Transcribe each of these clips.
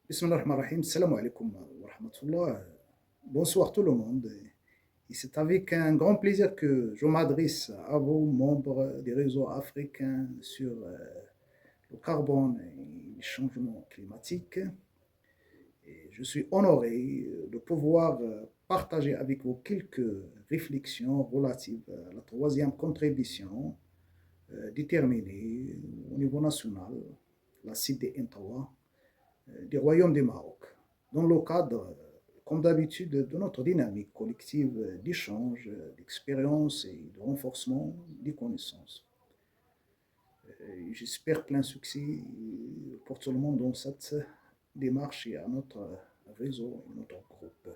Bismillah ar-Rahman ar-Rahim, salam alaikum wa rahmatullah. Bonsoir tout le monde. Et c'est avec un grand plaisir que je m'adresse à vous, membres des réseaux africains sur le carbone et les changements climatiques. Et je suis honoré de pouvoir partager avec vous quelques réflexions relatives à la troisième contribution déterminée au niveau national, la CDN3 du Royaume du Maroc, dans le cadre, comme d'habitude, de notre dynamique collective d'échange, d'expérience et de renforcement des connaissances. J'espère plein succès pour tout le monde dans cette démarche et à notre réseau et notre groupe.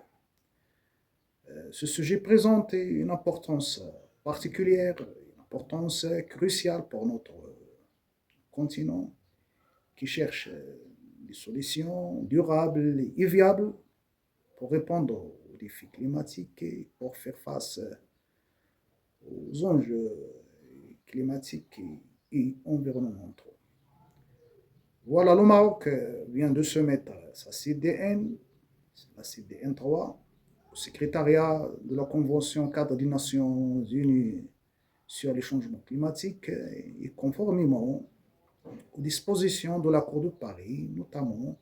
Ce sujet présente une importance particulière, une importance cruciale pour notre continent qui cherche des solutions durables et viables pour répondre aux défis climatiques et pour faire face aux enjeux climatiques et environnementaux. Voilà, le Maroc vient de se mettre sa CDN, la CDN3, au secrétariat de la Convention cadre des Nations Unies sur les changements climatiques et conformément aux dispositions de l'accord de Paris, notamment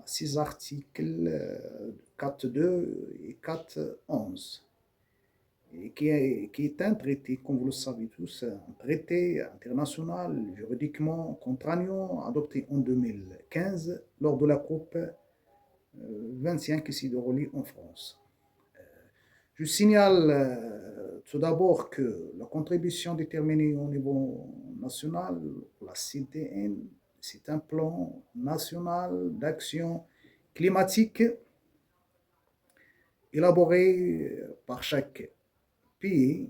6 articles 4.2 et 4.11, et qui est un traité, comme vous le savez tous, un traité international juridiquement contraignant adopté en 2015 lors de la COP 25 qui s'est déroulée en France. Je signale tout d'abord que la contribution déterminée au niveau national, la CDN, c'est un plan national d'action climatique élaboré par chaque pays.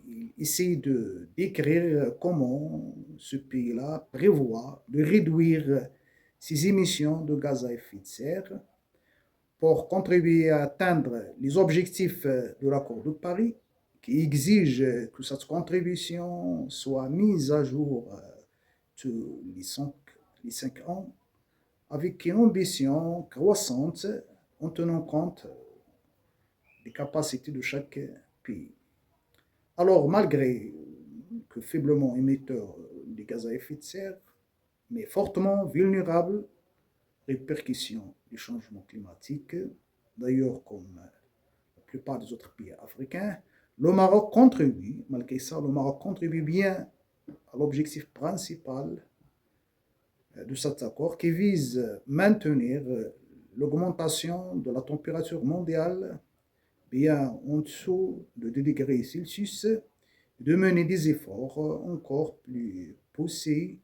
Il essaie de décrire comment ce pays-là prévoit de réduire ses émissions de gaz à effet de serre pour contribuer à atteindre les objectifs de l'accord de Paris, qui exige que cette contribution soit mise à jour tous les 5 ans, avec une ambition croissante en tenant compte des capacités de chaque pays. Alors, malgré que faiblement émetteur de gaz à effet de serre, mais fortement vulnérable répercussions des changements climatiques, d'ailleurs comme la plupart des autres pays africains, le Maroc contribue, malgré ça, le Maroc contribue bien à l'objectif principal de cet accord qui vise à maintenir l'augmentation de la température mondiale bien en dessous de 2 degrés Celsius, de mener des efforts encore plus poussés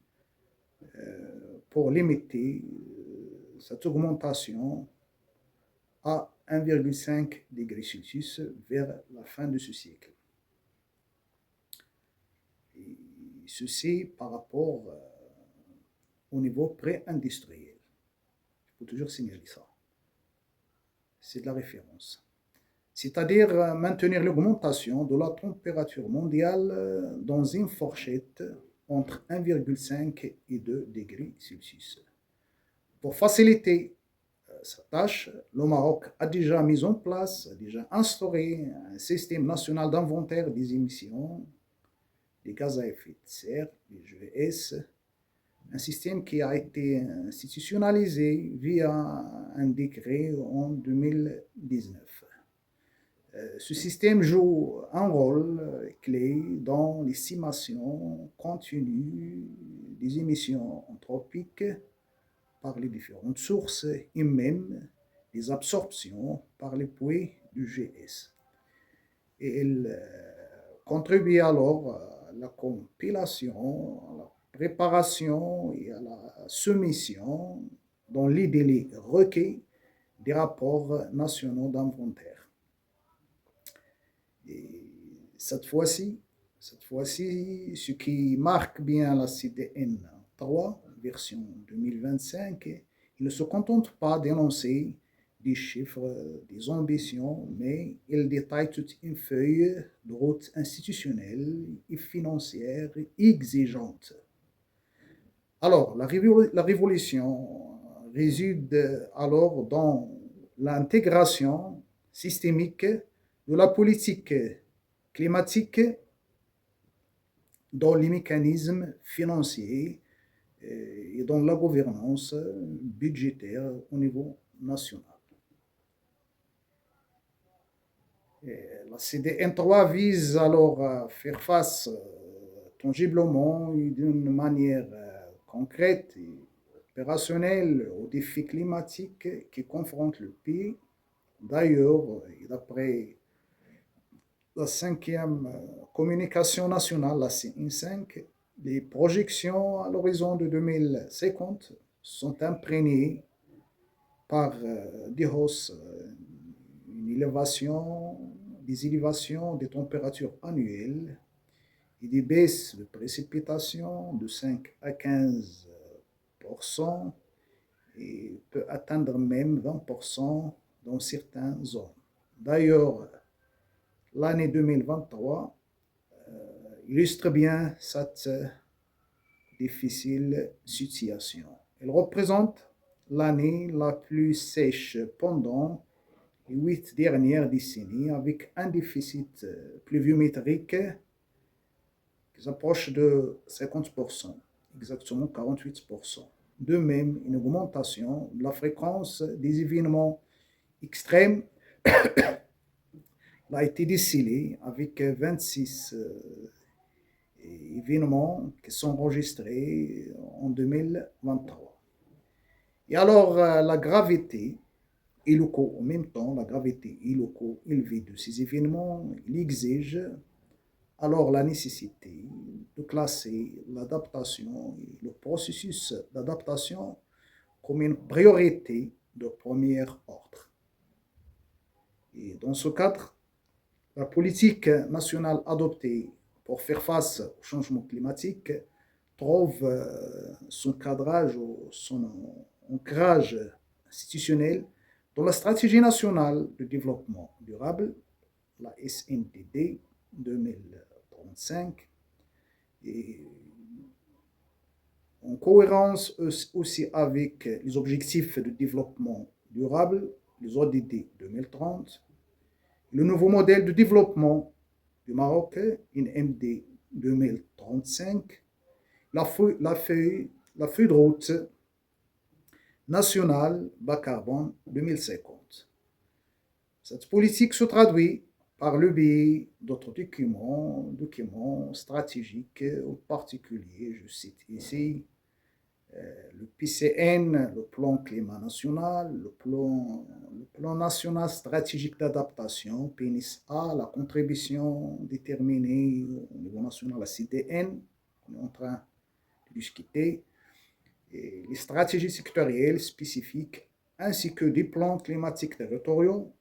pour limiter cette augmentation à 1,5 degrés Celsius vers la fin de ce siècle. Et ceci par rapport au niveau pré-industriel. Il faut toujours signaler ça. C'est de la référence. C'est-à-dire maintenir l'augmentation de la température mondiale dans une fourchette entre 1,5 et 2 degrés Celsius. Pour faciliter sa tâche, le Maroc a déjà mis en place, a déjà instauré un système national d'inventaire des émissions des gaz à effet de serre, les GES, un système qui a été institutionnalisé via un décret en 2019. Ce système joue un rôle clé dans l'estimation continue des émissions anthropiques par les différentes sources et même des absorptions par les puits du GS. Et elle contribue alors à la compilation, à la préparation et à la soumission dans les délais requis des rapports nationaux d'inventaire. Et cette fois-ci, ce qui marque bien la CDN 3, version 2025, il ne se contente pas d'énoncer des chiffres, des ambitions, mais il détaille toute une feuille de route institutionnelle et financière exigeante. Alors, la révolution réside alors dans l'intégration systémique de la politique climatique dans les mécanismes financiers et dans la gouvernance budgétaire au niveau national. La CDN3 vise alors à faire face tangiblement et d'une manière concrète et opérationnelle aux défis climatiques qui confrontent le pays. D'ailleurs, d'après la cinquième communication nationale, la CN5, les projections à l'horizon de 2050 sont imprégnées par des hausses, des élévations des températures annuelles et des baisses de précipitations de 5 à 15% et peut atteindre même 20% dans certaines zones. D'ailleurs, l'année 2023 illustre bien cette difficile situation. Elle représente l'année la plus sèche pendant les 8 dernières décennies, avec un déficit pluviométrique qui s'approche de 50%, exactement 48%. De même, une augmentation de la fréquence des événements extrêmes a été décelée avec 26 événements qui sont enregistrés en 2023. Et alors, la gravité et le coût, en même temps, la gravité et le coût élevé de ces événements, il exige alors la nécessité de classer l'adaptation et le processus d'adaptation comme une priorité de premier ordre. Et dans ce cadre, la politique nationale adoptée pour faire face au changement climatique trouve son cadrage ou son ancrage institutionnel dans la stratégie nationale de développement durable, la SNDD 2035, et en cohérence aussi avec les objectifs de développement durable, les ODD 2030, le nouveau modèle de développement du Maroc, NMD 2035, la feuille de route nationale bas carbone 2050. Cette politique se traduit par le biais d'autres documents stratégiques, en particulier, je cite ici, le PCN, le plan climat national, le plan national stratégique d'adaptation, PNSA, la contribution déterminée au niveau national, la CDN, on est en train de discuter, et les stratégies sectorielles spécifiques, ainsi que des plans climatiques territoriaux,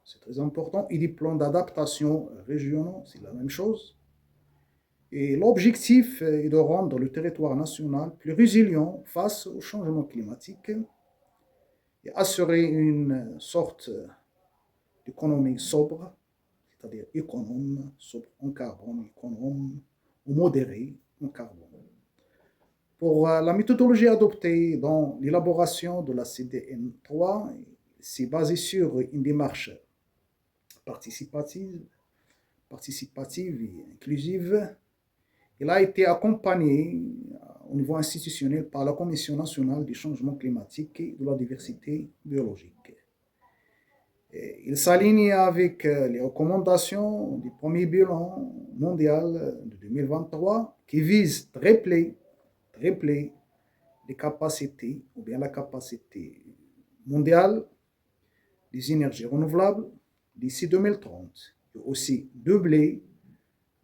c'est très important, et des plans d'adaptation régionaux, c'est la même chose. Et l'objectif est de rendre le territoire national plus résilient face au changement climatique et assurer une sorte d'économie sobre, c'est-à-dire économe, sobre en carbone, économe ou modéré en carbone. Pour la méthodologie adoptée dans l'élaboration de la CDN3, c'est basé sur une démarche participative et inclusive. Il a été accompagné au niveau institutionnel par la Commission nationale du changement climatique et de la diversité biologique. Il s'aligne avec les recommandations du premier bilan mondial de 2023 qui vise tripler les capacités, ou bien la capacité mondiale des énergies renouvelables d'ici 2030, et aussi doubler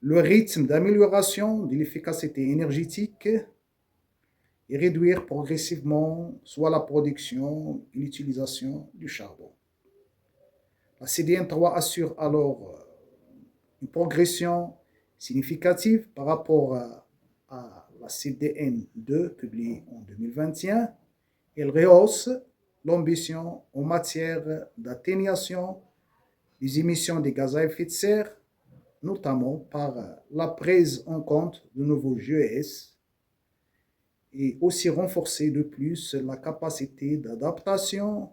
le rythme d'amélioration de l'efficacité énergétique et réduire progressivement soit la production et l'utilisation du charbon. La CDN3 assure alors une progression significative par rapport à la CDN2 publiée en 2021. Elle rehausse l'ambition en matière d'atténuation des émissions de gaz à effet de serre, notamment par la prise en compte de nouveaux GES et aussi renforcer de plus la capacité d'adaptation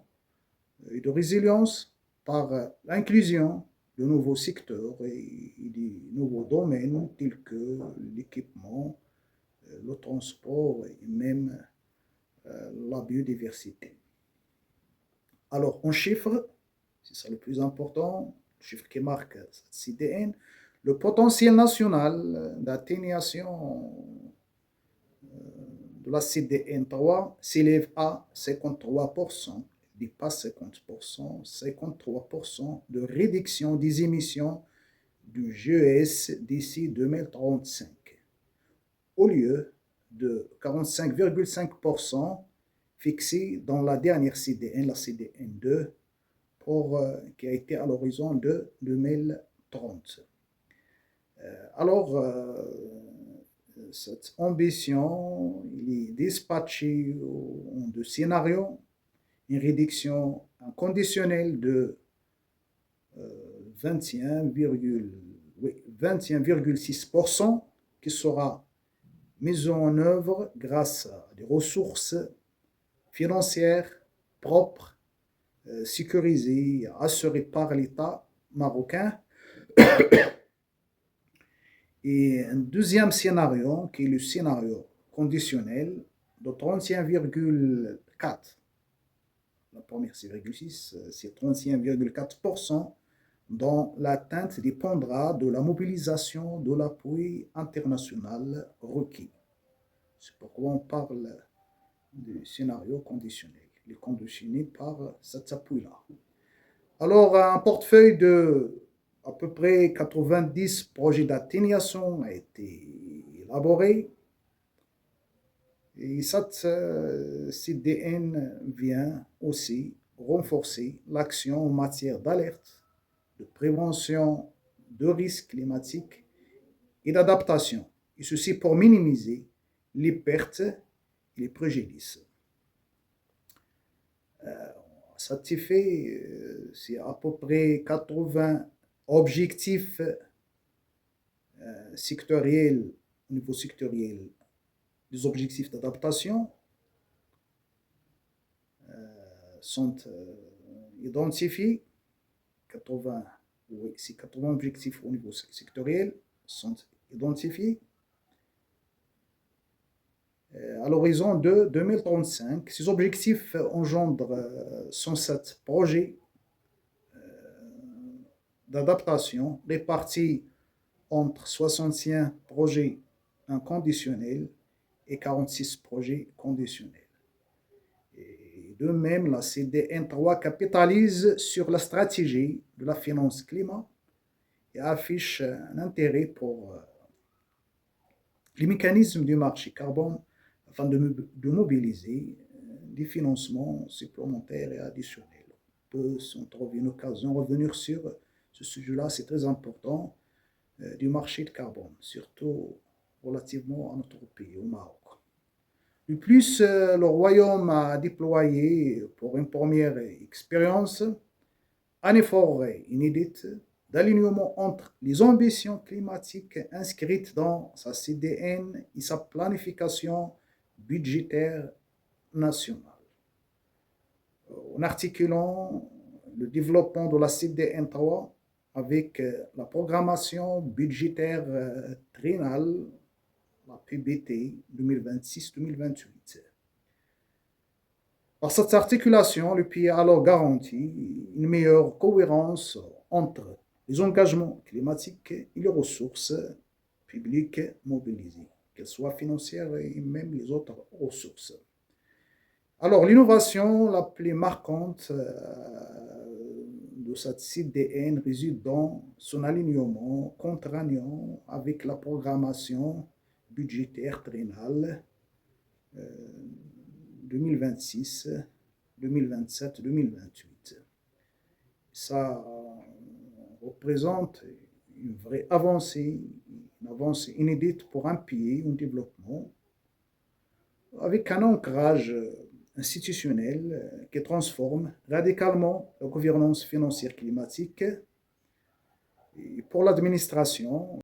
et de résilience par l'inclusion de nouveaux secteurs et de nouveaux domaines tels que l'équipement, le transport et même la biodiversité. Alors, en chiffres, c'est ça le plus important, le chiffre qui marque cette CDN, le potentiel national d'atténuation de la CDN3 s'élève à 53%, dépasse 50%, 53% de réduction des émissions du GES d'ici 2035, au lieu de 45,5% fixé dans la dernière CDN, la CDN2, qui a été à l'horizon de 2030. Alors, cette ambition, il est dispatché en deux scénarios, une réduction inconditionnelle de 21,6% qui sera mise en œuvre grâce à des ressources financières propres, sécurisées, assurées par l'État marocain. Et un deuxième scénario, qui est le scénario conditionnel, de 31,4. La première, c'est 0,6, c'est 31,4%, dont l'atteinte dépendra de la mobilisation de l'appui international requis. C'est pourquoi on parle du scénario conditionnel. Il est conditionné par cet appui-là. Alors, un portefeuille de à peu près 90 projets d'atténuation a été élaboré. Et cette CDN vient aussi renforcer l'action en matière d'alerte, de prévention de risques climatiques et d'adaptation, et ceci pour minimiser les pertes et les préjudices. Ça fait, c'est à peu près 80 objectifs sectoriels, au niveau sectoriel, des objectifs d'adaptation sont identifiés. 80, oui, c'est 80 objectifs au niveau sectoriel sont identifiés. À l'horizon de 2035, ces objectifs engendrent 107 projets d'adaptation répartis entre 65 projets inconditionnels et 46 projets conditionnels. Et de même, la CDN3 capitalise sur la stratégie de la finance climat et affiche un intérêt pour les mécanismes du marché carbone afin de mobiliser des financements supplémentaires et additionnels. On peut, si on trouve une occasion, revenir sur ce sujet-là, c'est très important, du marché de carbone, surtout relativement à notre pays, au Maroc. De plus, le Royaume a déployé pour une première expérience un effort inédit d'alignement entre les ambitions climatiques inscrites dans sa CDN et sa planification budgétaire nationale. En articulant le développement de la CDN3 avec la programmation budgétaire triennale, la PBT 2026-2028. Par cette articulation, le pays a alors garanti une meilleure cohérence entre les engagements climatiques et les ressources publiques mobilisées, qu'elles soient financières et même les autres ressources. Alors, l'innovation la plus marquante de cette CDN réside dans son alignement contraignant avec la programmation budgétaire triennale 2026, 2027, 2028. Ça représente une vraie avancée, une avancée inédite pour un pays en développement, avec un ancrage institutionnel qui transforme radicalement la gouvernance financière climatique. Et pour l'administration,